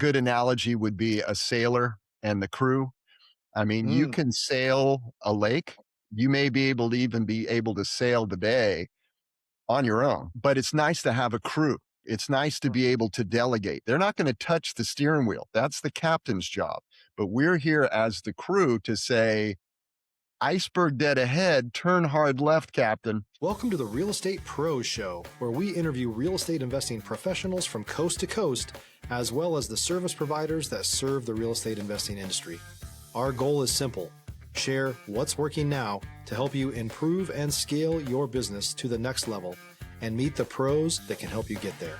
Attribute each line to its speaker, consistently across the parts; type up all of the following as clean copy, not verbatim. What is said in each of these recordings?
Speaker 1: good analogy would be a sailor and the crew. I mean, you
Speaker 2: Mm,
Speaker 1: can sail a lake. You may be able to even be able to sail the bay on your own, but it's nice to have a crew. It's nice to be able to delegate. They're not going to touch the steering wheel. That's the captain's job. But we're here as the crew to say, iceberg dead ahead, turn hard left, Captain.
Speaker 2: Welcome to the Real Estate Pros Show, where we interview real estate investing professionals from coast to coast, as well as the service providers that serve the real estate investing industry. Our goal is simple: share what's working now to help you improve and scale your business to the next level and meet the pros that can help you get there.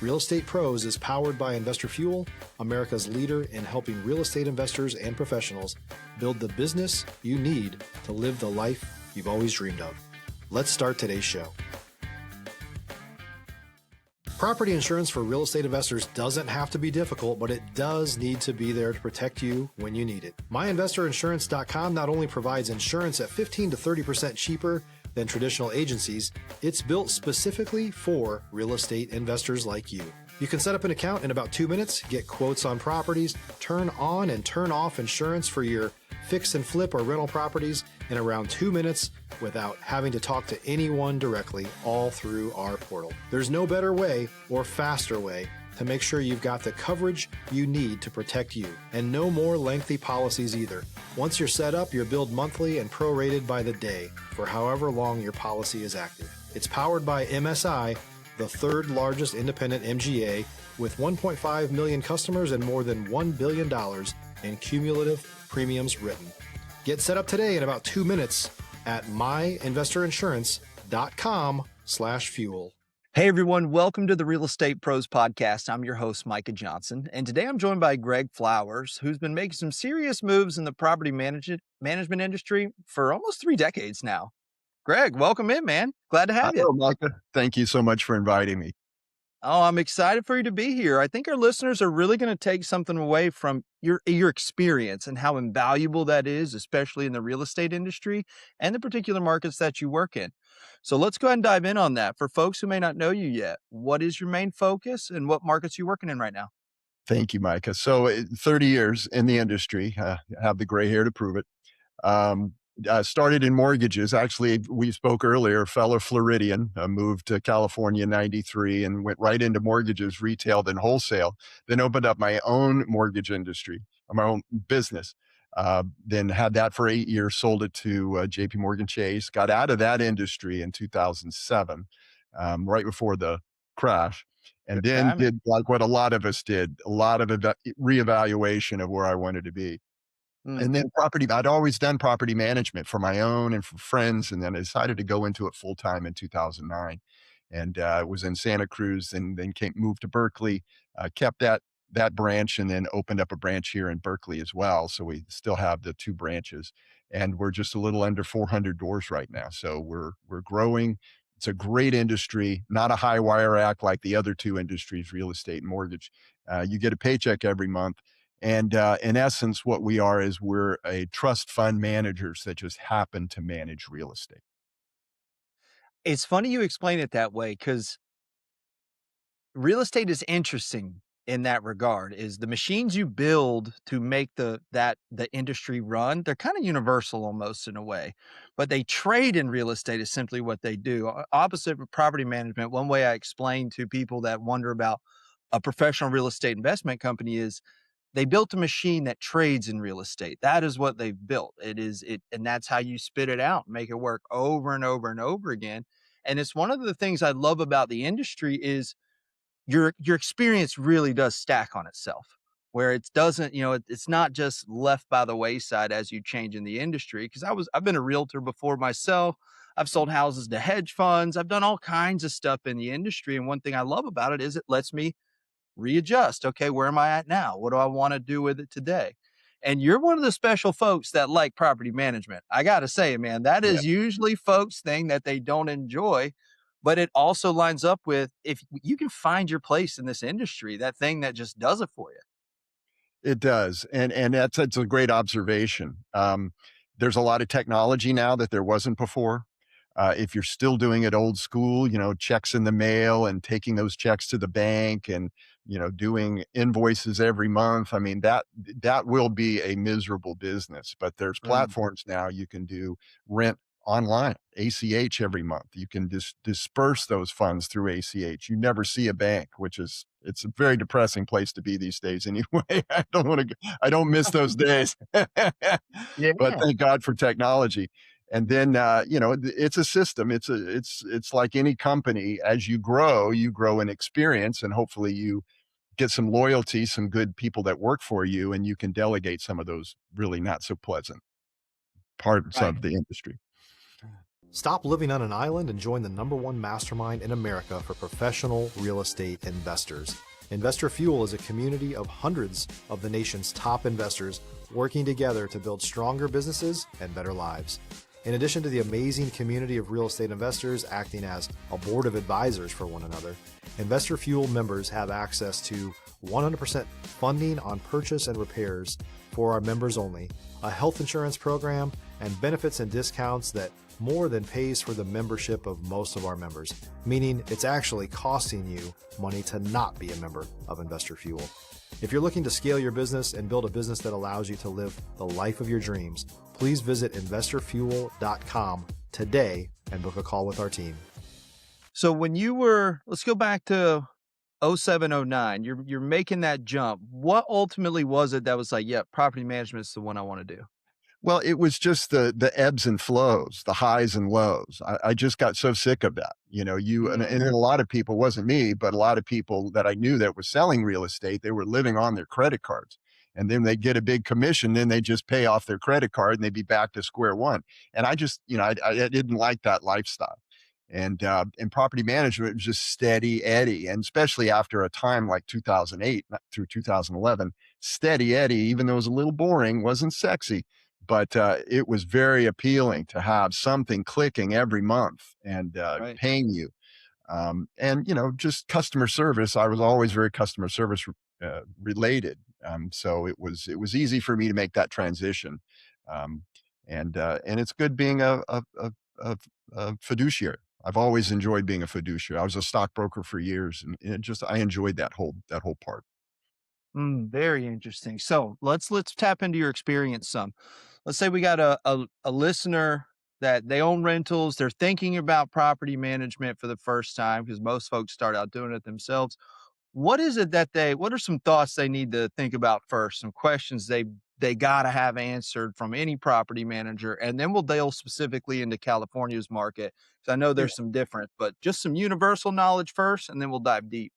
Speaker 2: Real Estate Pros is powered by Investor Fuel, America's leader in helping real estate investors and professionals build the business you need to live the life you've always dreamed of. Let's start today's show. Property insurance for real estate investors doesn't have to be difficult, but it does need to be there to protect you when you need it. MyInvestorInsurance.com not only provides insurance at 15 to 30% cheaper than traditional agencies, it's built specifically for real estate investors like you. You can set up an account in about 2 minutes, get quotes on properties, turn on and turn off insurance for your fix and flip or rental properties in around 2 minutes without having to talk to anyone directly, all through our portal. There's no better way or faster way to make sure you've got the coverage you need to protect you, and no more lengthy policies either. Once you're set up, you're billed monthly and prorated by the day for however long your policy is active. It's powered by MSI, the third largest independent MGA, with 1.5 million customers and more than $1 billion in cumulative premiums written. Get set up today in about 2 minutes at myinvestorinsurance.com/fuel.
Speaker 3: Hey everyone, welcome to the Real Estate Pros Podcast. I'm your host, Micah Johnson, and today I'm joined by Greg Flowers, who's been making some serious moves in the property management industry for almost 3 decades now. Greg, welcome in, man. Glad to have you.
Speaker 1: Hello, Micah. Thank you so much for inviting me.
Speaker 3: Oh, I'm excited for you to be here. I think our listeners are really going to take something away from your experience and how invaluable that is, especially in the real estate industry and the particular markets that you work in. So let's go ahead and dive in on that. For folks who may not know you yet, what is your main focus and what markets are you working in right now?
Speaker 1: Thank you, Micah. So 30 years in the industry, have the gray hair to prove it. Um, Started in mortgages. Actually, we spoke earlier, fellow Floridian, moved to California in 93 and went right into mortgages, retail, then wholesale, then opened up my own mortgage industry, my own business. Then had that for 8 years, sold it to JP Morgan Chase, got out of that industry in 2007, right before the crash. And
Speaker 3: Good
Speaker 1: then
Speaker 3: timing.
Speaker 1: did like what a lot of us did, a lot of reevaluation of where I wanted to be.
Speaker 3: Mm,
Speaker 1: And then I'd always done property management for my own and for friends, and then I decided to go into it full time in 2009, and was in Santa Cruz, and then moved to Berkeley, kept that branch, and then opened up a branch here in Berkeley as well. So we still have the 2 branches, and we're just a little under 400 doors right now. So we're growing. It's a great industry, not a high wire act like the other 2 industries, real estate and mortgage. You get a paycheck every month, and in essence, what we are is we're a trust fund managers that just happen to manage real estate.
Speaker 3: it's funny you explain it that way because real estate is interesting in that regard. Is the machines you build to make the industry run, they're kind of universal almost in a way, but they trade in real estate is simply what they do. Opposite of property management, one way I explain to people that wonder about a professional real estate investment company is they built a machine that trades in real estate. That is what they've built. And that's how you spit it out, make it work over and over and over again. And it's one of the things I love about the industry is your experience really does stack on itself, where it doesn't, it's not just left by the wayside as you change in the industry. Because I've been a realtor before myself. I've sold houses to hedge funds. I've done all kinds of stuff in the industry. And one thing I love about it is it lets me readjust. Okay, where am I at now? What do I want to do with it today? And you're one of the special folks that like property management. I got to say, man, that
Speaker 1: Yeah.
Speaker 3: is usually folks' thing that they don't enjoy, but it also lines up with if you can find your place in this industry, that thing that just does it for you.
Speaker 1: It does, and that's a great observation. There's a lot of technology now that there wasn't before. If you're still doing it old school, checks in the mail and taking those checks to the bank and doing invoices every month. I mean, that will be a miserable business, but there's
Speaker 3: Mm.
Speaker 1: platforms now you can do rent online, ACH every month. You can just disperse those funds through ACH. You never see a bank, it's a very depressing place to be these days anyway. I don't miss those days. But
Speaker 3: Yeah.
Speaker 1: thank God for technology. And then it's a system. It's like any company. As you grow in experience, and hopefully you get some loyalty, some good people that work for you, and you can delegate some of those really not so pleasant parts
Speaker 3: Right.
Speaker 1: of the industry.
Speaker 2: Stop living on an island and join the #1 mastermind in America for professional real estate investors. Investor Fuel is a community of hundreds of the nation's top investors working together to build stronger businesses and better lives. In addition to the amazing community of real estate investors acting as a board of advisors for one another, Investor Fuel members have access to 100% funding on purchase and repairs for our members only, a health insurance program, and benefits and discounts that more than pays for the membership of most of our members, meaning it's actually costing you money to not be a member of Investor Fuel. If you're looking to scale your business and build a business that allows you to live the life of your dreams, please visit investorfuel.com today and book a call with our team.
Speaker 3: So let's go back to '07, '09. You're making that jump. What ultimately was it that was like, yeah, property management is the one I want to do?
Speaker 1: Well, it was just the ebbs and flows, the highs and lows. I just got so sick of that. And
Speaker 3: Mm,
Speaker 1: a lot of people, wasn't me, but a lot of people that I knew that were selling real estate, they were living on their credit cards. And then they get a big commission, then they just pay off their credit card and they'd be back to square one. And I just, I didn't like that lifestyle. And property management was just steady Eddie. And especially after a time like 2008 through 2011, steady Eddie, even though it was a little boring, wasn't sexy, but it was very appealing to have something clicking every month and
Speaker 3: right.
Speaker 1: paying you. And just customer service. I was always very customer service related, so it was easy for me to make that transition. Um, and it's good being a, a fiduciary. I've always enjoyed being a fiduciary. I was a stockbroker for years, and I enjoyed that whole part.
Speaker 3: Very interesting. So let's tap into your experience some. Let's say we got a listener that they own rentals. They're thinking about property management for the first time because most folks start out doing it themselves. What is it that what are some thoughts they need to think about first? Some questions they gotta have answered from any property manager, and then we'll delve specifically into California's market. So I know there's some different, but just some universal knowledge first, and then we'll dive deep.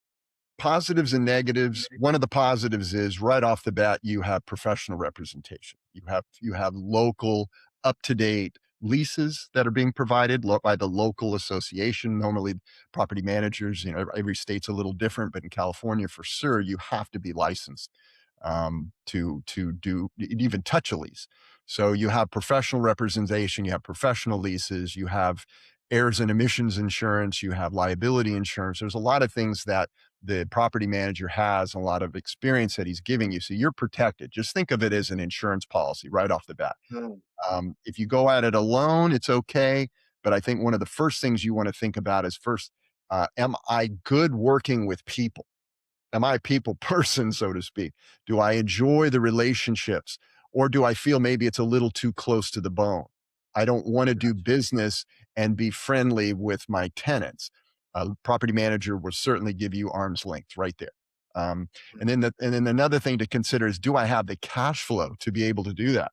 Speaker 1: Positives and negatives. One of the positives is right off the bat, you have professional representation. You have local, up-to-date leases that are being provided by the local association. Normally, property managers, every state's a little different, but in California, for sure, you have to be licensed to do even touch a lease. So you have professional representation, you have professional leases, you have errors and emissions insurance, you have liability insurance. There's a lot of things that the property manager has, a lot of experience that he's giving you. So you're protected. Just think of it as an insurance policy right off the bat.
Speaker 3: Mm.
Speaker 1: If you go at it alone, it's okay. But I think one of the first things you want to think about is first, am I good working with people? Am I a people person, so to speak? Do I enjoy the relationships, or do I feel maybe it's a little too close to the bone? I don't want to do business and be friendly with my tenants. A property manager will certainly give you arm's length right there. And then another thing to consider is, do I have the cash flow to be able to do that?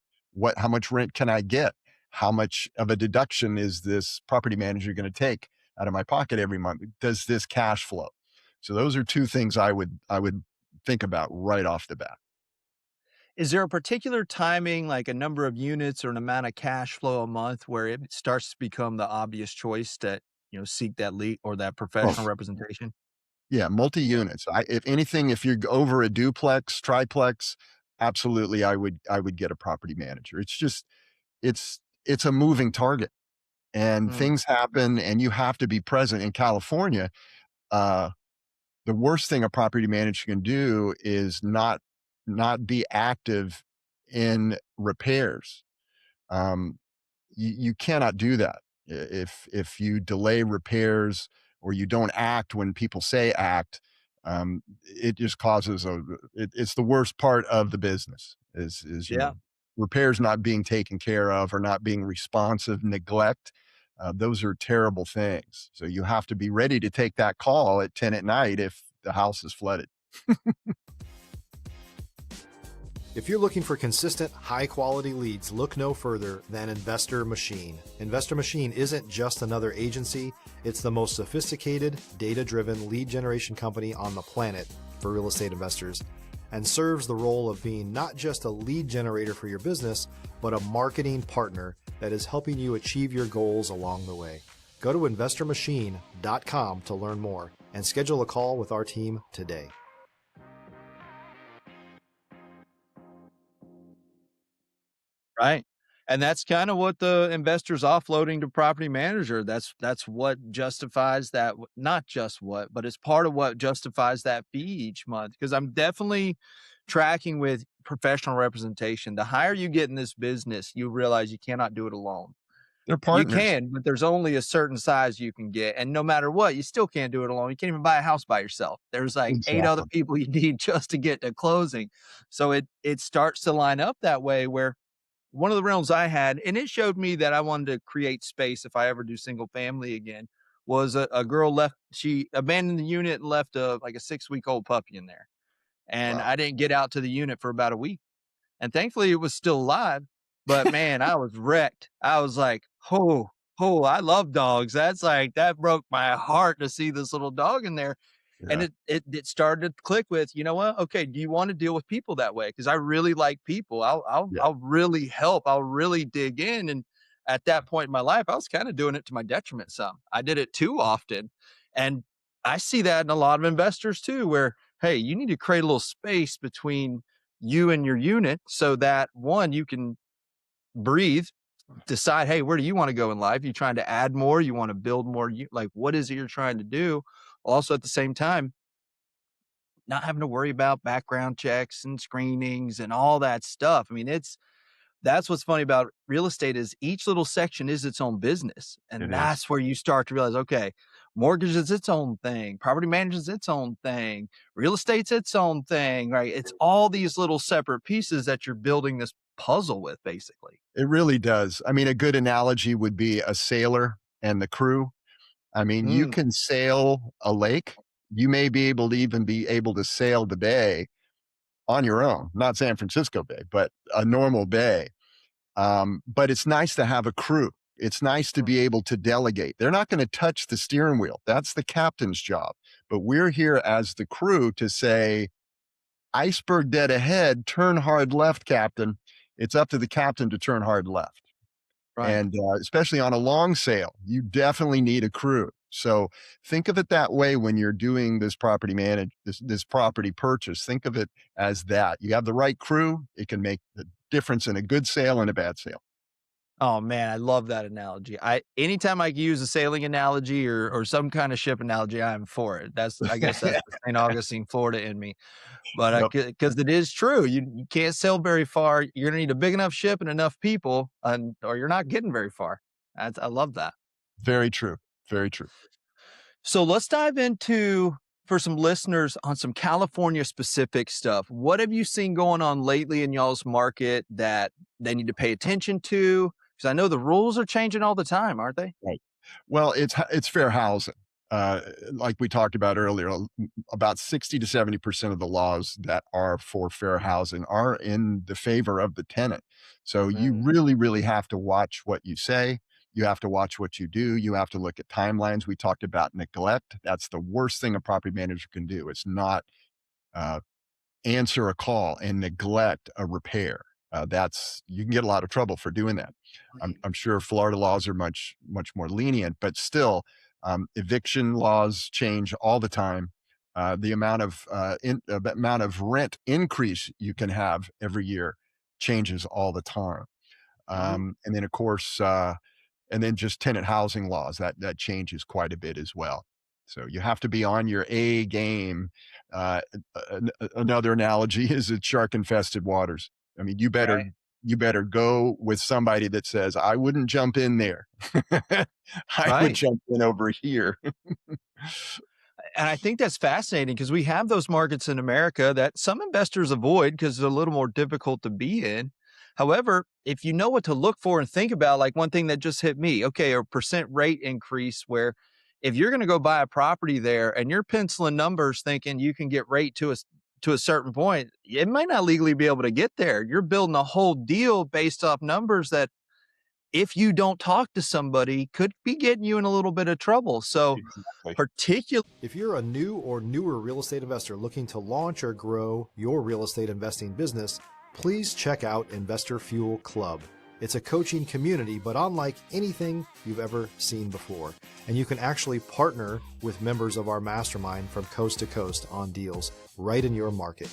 Speaker 1: How much rent can I get? How much of a deduction is this property manager going to take out of my pocket every month? Does this cash flow? So those are 2 things I would think about right off the bat.
Speaker 3: Is there a particular timing, like a number of units or an amount of cash flow a month, where it starts to become the obvious choice that seek that lead or that
Speaker 1: Oh,
Speaker 3: professional representation?
Speaker 1: yeah, multi-units. If anything, if you're over a duplex, triplex, absolutely, I would get a property manager. It's a moving target, and
Speaker 3: Mm,
Speaker 1: things happen, and you have to be present. In California, uh, the worst thing a property manager can do is not be active in repairs. Um, you cannot do that. If you delay repairs or you don't act when people say act, it just causes it's the worst part of the business is,
Speaker 3: Yeah.
Speaker 1: repairs not being taken care of or not being responsive, neglect. Those are terrible things. So you have to be ready to take that call at 10 at night if the house is flooded.
Speaker 2: If you're looking for consistent, high quality leads, look no further than Investor Machine. Investor Machine isn't just another agency, it's the most sophisticated, data driven lead generation company on the planet for real estate investors, and serves the role of being not just a lead generator for your business, but a marketing partner that is helping you achieve your goals along the way. Go to investormachine.com to learn more and schedule a call with our team today.
Speaker 3: Right. And that's kind of what the investor's offloading to property manager. That's what justifies that, not just what, but it's part of what justifies that fee each month. Because I'm definitely tracking with professional representation. The higher you get in this business, you realize you cannot do it alone.
Speaker 1: They're
Speaker 3: You
Speaker 1: partners.
Speaker 3: can, but there's only a certain size you can get. And no matter what, you still can't do it alone. You can't even buy a house by yourself. There's like 8 other
Speaker 1: Exactly.
Speaker 3: people you need just to get to closing. So it starts to line up that way where one of the realms I had, and it showed me that I wanted to create space if I ever do single family again, was a girl left, she abandoned the unit and left a like a 6-week old puppy in there. And
Speaker 1: Wow.
Speaker 3: I didn't get out to the unit for about a week. And thankfully it was still alive. But man, I was wrecked. I was like, oh, I love dogs. That's like that broke my heart to see this little dog in there. And
Speaker 1: Yeah,
Speaker 3: it started to click with, you know what? Okay, do you want to deal with people that way? Because I really like people.
Speaker 1: yeah.
Speaker 3: I'll really help. I'll really dig in. And at that point in my life, I was kind of doing it to my detriment some. I did it too often. And I see that in a lot of investors too, where hey, you need to create a little space between you and your unit so that one, you can breathe, decide, hey, where do you want to go in life? You trying to add more? You want to build more? You like what is it you're trying to do? Also at the same time, not having to worry about background checks and screenings and all that stuff. I mean, that's what's funny about real estate is each little section is its own business.
Speaker 1: It
Speaker 3: And
Speaker 1: is.
Speaker 3: that's where you start to realize, okay, mortgage is its own thing, property management is its own thing, real estate's its own thing, right? It's all these little separate pieces that you're building this puzzle with, basically.
Speaker 1: It really does. I mean, a good analogy would be a sailor and the crew. I mean, you
Speaker 3: Mm,
Speaker 1: can sail a lake. You may be able to even be able to sail the bay on your own, not San Francisco Bay, but a normal bay. But it's nice to have a crew. It's nice to
Speaker 3: mm,
Speaker 1: be able to delegate. They're not going to touch the steering wheel. That's the captain's job. But we're here as the crew to say, iceberg dead ahead, turn hard left, captain. It's up to the captain to turn hard left.
Speaker 3: right.
Speaker 1: And especially on a long sail, you definitely need a crew. So think of it that way when you're doing this property this property purchase. Think of it as that. You have the right crew, it can make the difference in a good sale and a bad sale.
Speaker 3: Oh man, I love that analogy. I anytime I can use a sailing analogy or some kind of ship analogy, I'm for it. That's I guess that's the St. Augustine, Florida in me. But
Speaker 1: Yep,
Speaker 3: because it is true, you can't sail very far. You're gonna need a big enough ship and enough people, and or you're not getting very far. I love that.
Speaker 1: very true. Very true.
Speaker 3: So let's dive into for some listeners on some California specific stuff. What have you seen going on lately in y'all's market that they need to pay attention to? Because I know the rules are changing all the time, aren't they?
Speaker 1: Right. Well, it's fair housing. Like we talked about earlier, about 60 to 70% of the laws that are for fair housing are in the favor of the tenant. So you
Speaker 3: Mm,
Speaker 1: really, really have to watch what you say. You have to watch what you do. You have to look at timelines. We talked about neglect. That's the worst thing a property manager can do. It's not uh, answer a call and neglect a repair. That's you can get a lot of trouble for doing that. I'm sure Florida laws are much more lenient, but still, eviction laws change all the time. The amount of rent increase you can have every year changes all the time.
Speaker 3: mm,
Speaker 1: And then of course, and then just tenant housing laws that changes quite a bit as well. So you have to be on your A game. Uh, Another analogy is it's shark infested waters. I mean,
Speaker 3: right.
Speaker 1: you better go with somebody that says, I wouldn't jump in there. I would
Speaker 3: Right.
Speaker 1: jump in over here.
Speaker 3: And I think that's fascinating because we have those markets in America that some investors avoid because they're a little more difficult to be in. However, if you know what to look for and think about, like one thing that just hit me, okay, a percent rate increase where if you're going to go buy a property there and you're penciling numbers thinking you can get rate to a certain point, it might not legally be able to get there. You're building a whole deal based off numbers that if you don't talk to somebody could be getting you in a little bit of trouble. So
Speaker 1: Exactly.
Speaker 3: particularly
Speaker 2: If you're a new or newer real estate investor looking to launch or grow your real estate investing business, please check out Investor Fuel Club. It's a coaching community, but unlike anything you've ever seen before. And you can actually partner with members of our mastermind from coast to coast on deals right in your market.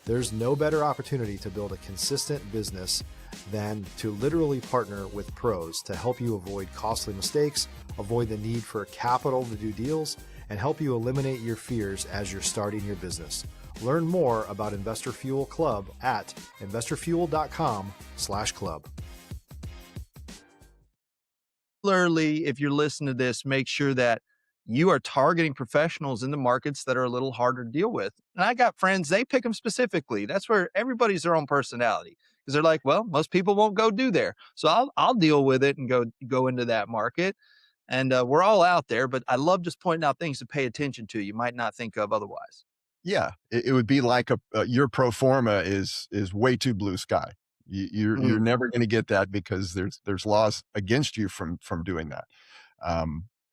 Speaker 2: There's no better opportunity to build a consistent business than to literally partner with pros to help you avoid costly mistakes, avoid the need for capital to do deals, and help you eliminate your fears as you're starting your business. Learn more about Investor Fuel Club at investorfuel.com/club.
Speaker 3: if you're listening to this, make sure that you are targeting professionals in the markets that are a little harder to deal with. And I got friends, they pick them specifically. That's where everybody's their own personality because they're like, well, most people won't go do there. So I'll deal with it and go into that market. And we're all out there, but I love just pointing out things to pay attention to you might not think of otherwise.
Speaker 1: Yeah, it would be like your pro forma is way too blue sky. You're
Speaker 3: Mm.
Speaker 1: never gonna get that because there's laws against you from doing that.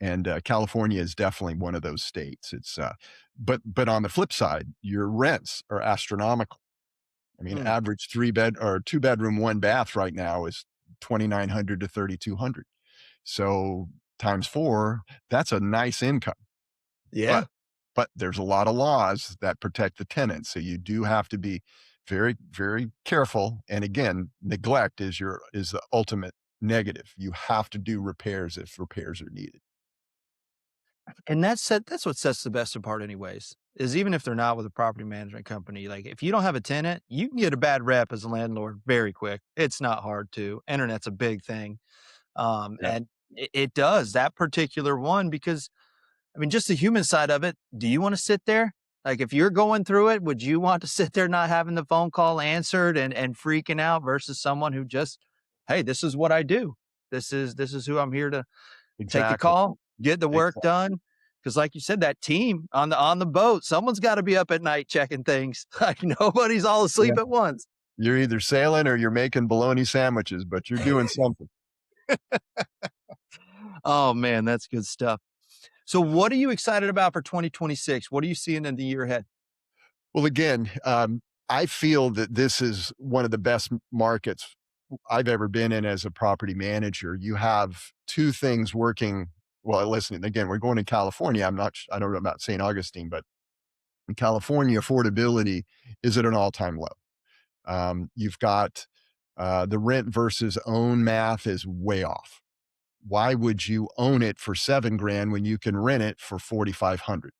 Speaker 1: And California is definitely one of those states. But on the flip side, your rents are astronomical. I mean,
Speaker 3: Mm.
Speaker 1: average 3 bed or 2 bedroom, 1 bath right now is 2,900 to 3,200. So times 4, that's a nice income.
Speaker 3: Yeah.
Speaker 1: But but there's a lot of laws that protect the tenant, so you do have to be very, very careful, and again, neglect is the ultimate negative. You have to do repairs if repairs are needed.
Speaker 3: And that's what sets the best apart anyways, is even if they're not with a property management company, like if you don't have a tenant, you can get a bad rep as a landlord very quick. It's not hard to. Internet's a big thing.
Speaker 1: Yeah,
Speaker 3: And it does that particular one because I mean, just the human side of it. Do you want to sit there? Like if you're going through it, would you want to sit there not having the phone call answered and freaking out versus someone who just, hey, this is what I do. This is who I'm here to take the
Speaker 1: exactly,
Speaker 3: call, get the work
Speaker 1: exactly.
Speaker 3: done. Because, like you said, that team on the boat, someone's got to be up at night checking things. Like nobody's all
Speaker 1: Yeah.
Speaker 3: asleep at once.
Speaker 1: You're either sailing or you're making bologna sandwiches, but you're doing something.
Speaker 3: Oh man, that's good stuff. So, what are you excited about for 2026? What are you seeing in the year ahead?
Speaker 1: Well, again, I feel that this is one of the best markets I've ever been in as a property manager. You have 2 things working well, listen, again, we're going to California. I don't know about St. Augustine, but in California, affordability is at an all-time low. You've got, the rent versus own math is way off. Why would you own it for 7 grand when you can rent it for 4,500?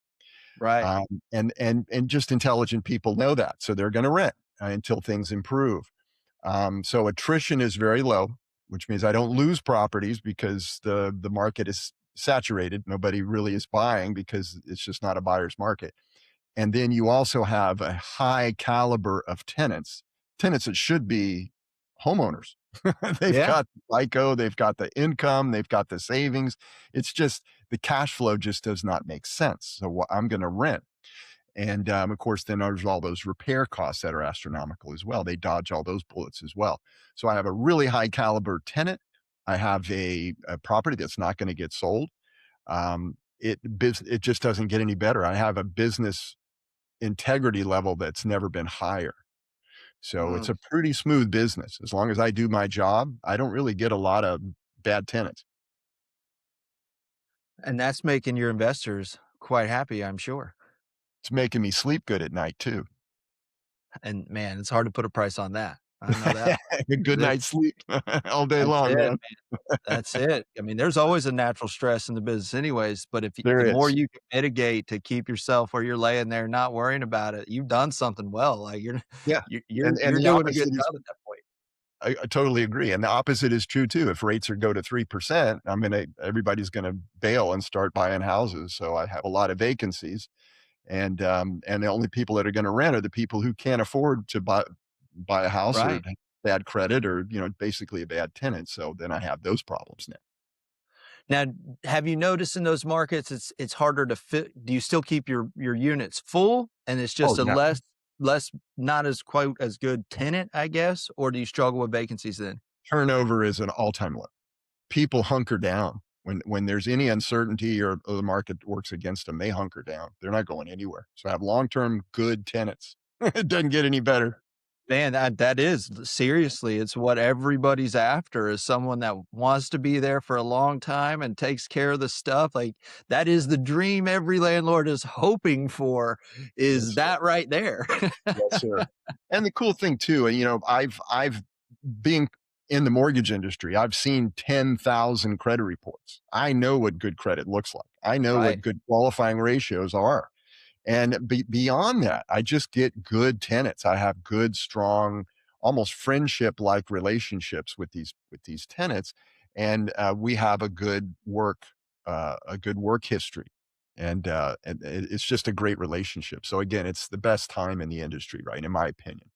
Speaker 3: Right.
Speaker 1: And just intelligent people know that, so they're gonna rent, until things improve. So attrition is very low, which means I don't lose properties because the market is saturated. Nobody really is buying because it's just not a buyer's market. And then you also have a high caliber of tenants that should be homeowners. They've
Speaker 3: Yeah.
Speaker 1: got FICO, they've got the income, they've got the savings. It's just the cash flow just does not make sense. So I'm going to rent. And of course, then there's all those repair costs that are astronomical as well. They dodge all those bullets as well. So I have a really high caliber tenant. I have a property that's not going to get sold. It just doesn't get any better. I have a business integrity level that's never been higher. So it's
Speaker 3: Mm.
Speaker 1: a pretty smooth business. As long as I do my job, I don't really get a lot of bad tenants.
Speaker 3: And that's making your investors quite happy, I'm sure.
Speaker 1: It's making me sleep good at night too.
Speaker 3: And man, it's hard to put a price on that. I know that
Speaker 1: A good
Speaker 3: much.
Speaker 1: night's sleep all day
Speaker 3: That's
Speaker 1: long,
Speaker 3: it,
Speaker 1: man.
Speaker 3: man. That's it. I mean, there's always a natural stress in the business anyways, but if
Speaker 1: There
Speaker 3: the more
Speaker 1: is.
Speaker 3: you can mitigate to keep yourself where you're laying there not worrying about it, you've done something well. Like you're
Speaker 1: Yeah.
Speaker 3: you're
Speaker 1: And
Speaker 3: you're
Speaker 1: the
Speaker 3: doing a good
Speaker 1: opposite is
Speaker 3: job at that point.
Speaker 1: I totally agree, and the opposite is true too. If rates are go to 3%, everybody's gonna bail and start buying houses, so I have a lot of vacancies, and the only people that are gonna rent are the people who can't afford to buy a house or
Speaker 3: Right.
Speaker 1: bad credit or, basically a bad tenant, so then I have those problems now.
Speaker 3: Now, have you noticed in those markets it's harder to fit? Do you still keep your units full and it's
Speaker 1: Oh,
Speaker 3: just a
Speaker 1: yeah.
Speaker 3: less not as quite as good tenant, I guess, or do you struggle with vacancies then?
Speaker 1: Turnover is an all-time low. People hunker down. When there's any uncertainty or the market works against them, they hunker down. They're not going anywhere. So I have long-term good tenants. It doesn't get any better.
Speaker 3: Man, that is seriously, it's what everybody's after is someone that wants to be there for a long time and takes care of the stuff. Like that is the dream every landlord is hoping for is
Speaker 1: Yes, sir.
Speaker 3: that right there.
Speaker 1: Yes, sir. And the cool thing too, and I've being in the mortgage industry, I've seen 10,000 credit reports. I know what good credit looks like. I know what
Speaker 3: Right.
Speaker 1: good qualifying ratios are. And beyond that, I just get good tenants. I have good, strong, almost friendship-like relationships with these tenants, and we have a good work history, and it's just a great relationship. So again, it's the best time in the industry, right? In my opinion.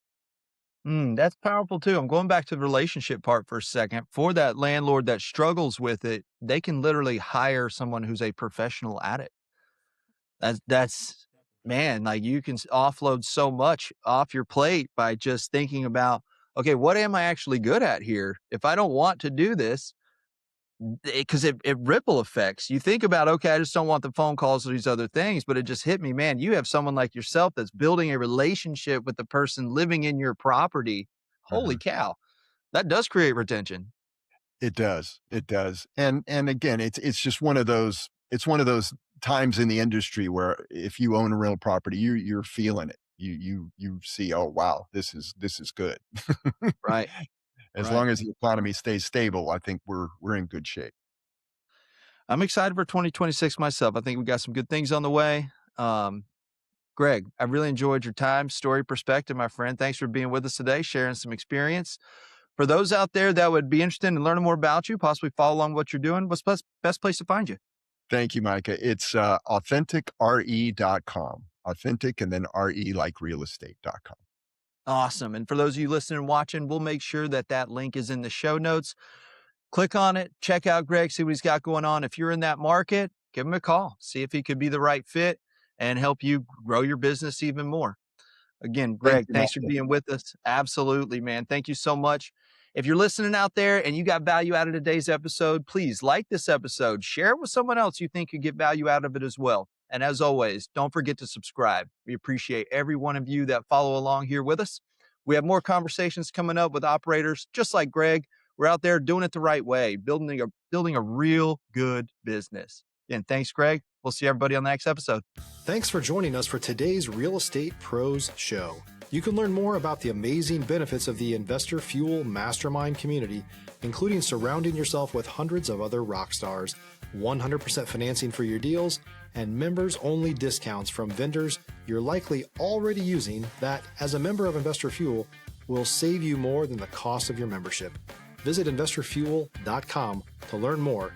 Speaker 3: That's powerful too. I'm going back to the relationship part for a second. For that landlord that struggles with it, they can literally hire someone who's a professional at it. That's man, like you can offload so much off your plate by just thinking about, okay, what am I actually good at here? If I don't want to do this, because it ripple effects. You think about, okay, I just don't want the phone calls or these other things, but it just hit me, man. You have someone like yourself that's building a relationship with the person living in your property. Holy
Speaker 1: Uh-huh.
Speaker 3: cow, that does create retention.
Speaker 1: It does, it does. And again, it's just one of those times in the industry where if you own a real property, you're feeling it. You see, "Oh, wow, this is good."
Speaker 3: Right,
Speaker 1: As
Speaker 3: right.
Speaker 1: long as the economy stays stable, I think we're in good shape.
Speaker 3: I'm excited for 2026 myself. I think we got some good things on the way. Um, Greg, I really enjoyed your time, story, perspective, my friend. Thanks for being with us today, sharing some experience. For those out there that would be interested in learning more about you, possibly follow along what you're doing, what's best place to find you?
Speaker 1: Thank you, Micah. It's, authenticre.com. Authentic and then RE like real estate.com.
Speaker 3: Awesome. And for those of you listening and watching, we'll make sure that that link is in the show notes. Click on it, check out Greg, see what he's got going on. If you're in that market, give him a call, see if he could be the right fit and help you grow your business even more. Again,
Speaker 1: Thank
Speaker 3: Greg,
Speaker 1: you,
Speaker 3: thanks for
Speaker 1: Micah.
Speaker 3: being with us. Absolutely, man. Thank you so much. If you're listening out there and you got value out of today's episode, please like this episode, share it with someone else you think could get value out of it as well. And as always, don't forget to subscribe. We appreciate every one of you that follow along here with us. We have more conversations coming up with operators just like Greg. We're out there doing it the right way, building a real good business. Again, thanks, Greg. We'll see everybody on the next episode.
Speaker 2: Thanks for joining us for today's Real Estate Pros Show. You can learn more about the amazing benefits of the Investor Fuel Mastermind community, including surrounding yourself with hundreds of other rock stars, 100% financing for your deals, and members-only discounts from vendors you're likely already using that, as a member of Investor Fuel, will save you more than the cost of your membership. Visit investorfuel.com to learn more.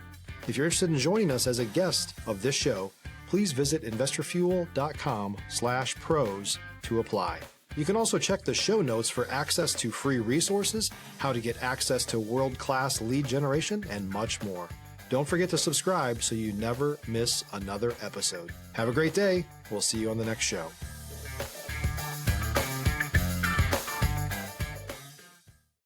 Speaker 2: If you're interested in joining us as a guest of this show, please visit investorfuel.com/pros to apply. You can also check the show notes for access to free resources, how to get access to world-class lead generation, and much more. Don't forget to subscribe so you never miss another episode. Have a great day. We'll see you on the next show.